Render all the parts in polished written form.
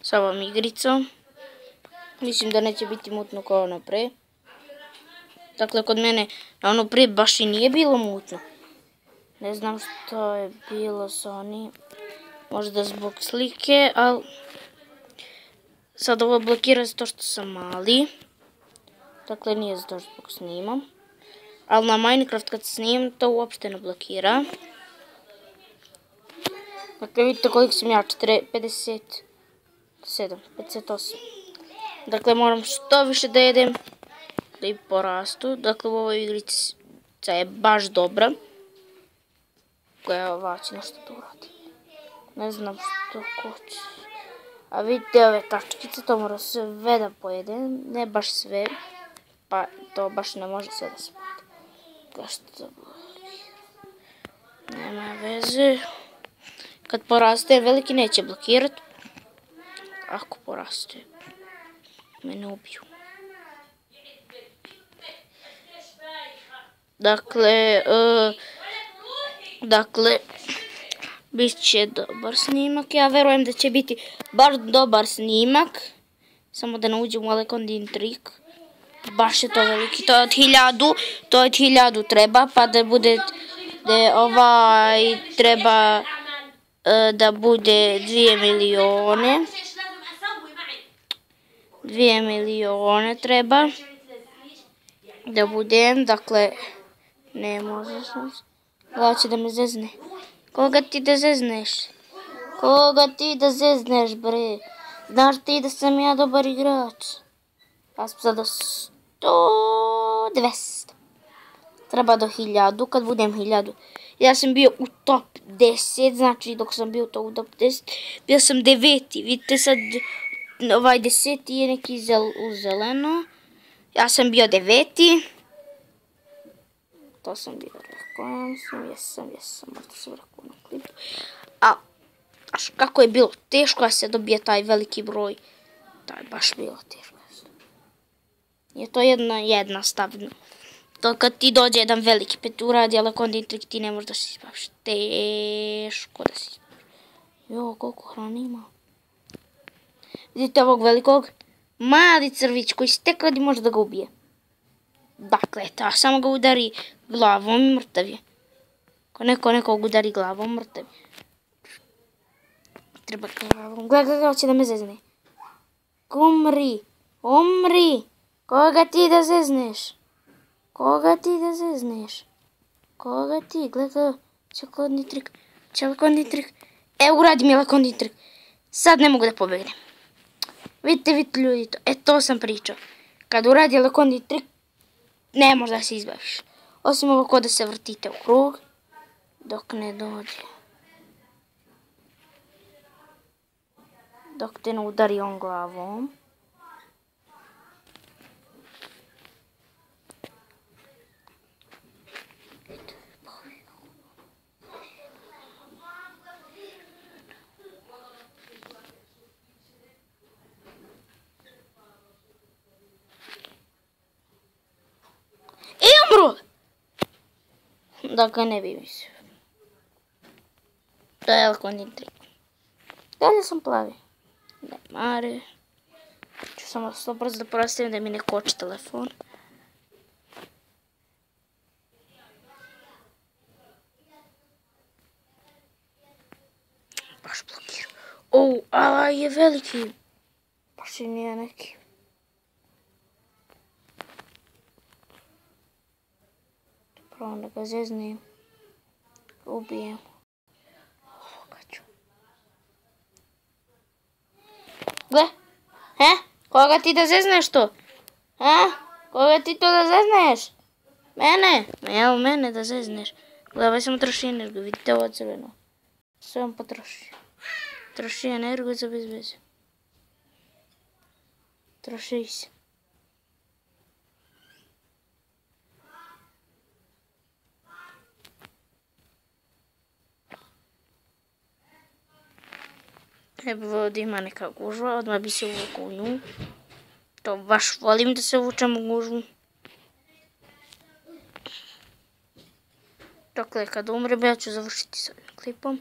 sa ovom igricom. Mislim da neće biti mutno kao ono pre. Dakle, kod mene na ono pre baš i nije bilo mutno. Ne znam što je bilo sa onim. Možda zbog slike, ali sad ovo blokira zato što sam mali. Dakle, nije zato što snimam. Ali na Minecraft kad snimam to uopšte ne blokira. Dakle, vidite koliko sam ja, 57, 58. Dakle, moram što više da jedem, da i porastu. Dakle, u ovoj igrica je baš dobra. Koja ova će nešto da uradi. Ne znam što hoće. A vidite ove tačkice, to mora sve da pojedem. Ne baš sve, pa to baš ne može sve da se pojede. Kao što nema veze. Kad poraste, veliki neće blokirati. Ako poraste, mene ubiju. Dakle, bit će dobar snimak. Ja verujem da će biti baš dobar snimak. Samo da ne uđem u Alekondin trik. Baš je to veliki. To je od 1000. To je od 1000 treba. Pa da bude treba da bude 2 milione. 2 milione treba da budem. Dakle, ne može sam. Gleda će da me zezne. Koga ti da zezneš? Koga ti da zezneš, bre? Znaš ti da sam ja dobar igrač? Ja sam sada 100, 200. Treba do 1000, kad budem 1000. Ja sam bio u top 10, znači dok sam bio to u top 10, bio sam 9. Vidite sad, ovaj 10 je neki zeleno. Ja sam bio 9. To sam bio rekao, jesam, možda sam rekao na klipu. A kako je bilo teško da se dobije taj veliki broj. To je baš bilo teško. Je to jednostavno. To kad ti dođe jedan veliki pet uradi, ali Alekondin trik ti ne možeš da se izbaviš. Teško da se izbaviš. Jo, koliko hrane ima. Vidite ovog velikog? Mali crvić koji se tek radi može da ga ubije. Dakle, ta samo ga udari glavom i mrtav je. Ako nekog udari glavom, mrtav je. Treba glavom. Gleda, hoće da me zezne. Umri. Koga ti da zezneš? Koga ti? Gleda, će Alekondin trik. Uradi mi Alekondin trik. Sad ne mogu da pobegnem. Vidite ljudi, to sam pričao. Kad uradi Alekondin trik, ne možeš da se izbaviš. Osim ovo kod da se vrtite u krug, dok ne dođe. Dok te ne udari on glavom. Dakle, ne bi mislio. To je Alekondin trik. Dalje sam plavi. Ne mare. Ću samo brzo da porastavim da mi ne koči telefon. Baš blokiram. A je veliki. Baš i nije neki. Prvo da ga zeznem. Ubijem. Ovoga ću. Gle. Koga ti da zezneš to? Koga ti to da zezneš? Mene? Evo mene da zezneš. Gle, ovaj sam troši energiju. Vidite ovo crveno. Sve vam potroši. Troši energiju za bez veze. Troši se. Evo ovdje ima neka gužva, odmah bi se uvukao u nju. To baš volim da se uvučem u gužvu. Dakle, kad umrem, ja ću završiti s ovim klipom.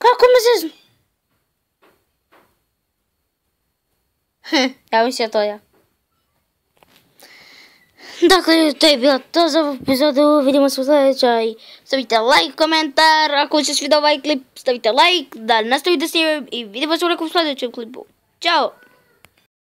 Kako me zeznu? Ja mislim to ja. Dakle, to je bilo to za ovu epizodu. Vidimo se u sljedećoj. Stavite like, komentar. Ako vam se svidio ovaj klip, stavite like. Da nastavite s njim i vidimo se u nekom sljedećem klipu. Ćao!